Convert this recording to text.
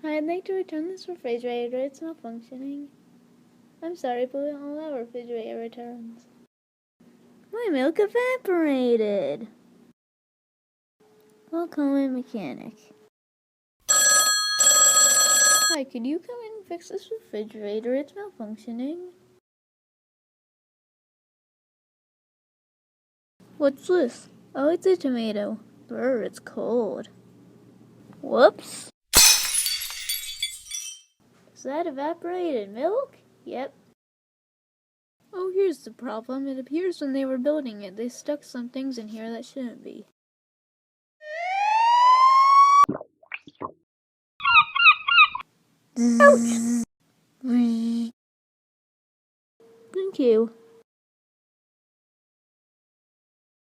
I'd like to return this refrigerator. It's malfunctioning. I'm sorry, but we don't allow refrigerator returns. My milk evaporated. I'll call my mechanic. Hi, could you come in and fix this refrigerator? It's malfunctioning. What's this? Oh, it's a tomato. Brr, it's cold. Whoops. Is that evaporated milk? Yep. Oh, here's the problem. It appears when they were building it, they stuck some things in here that shouldn't be. Ouch! Thank you.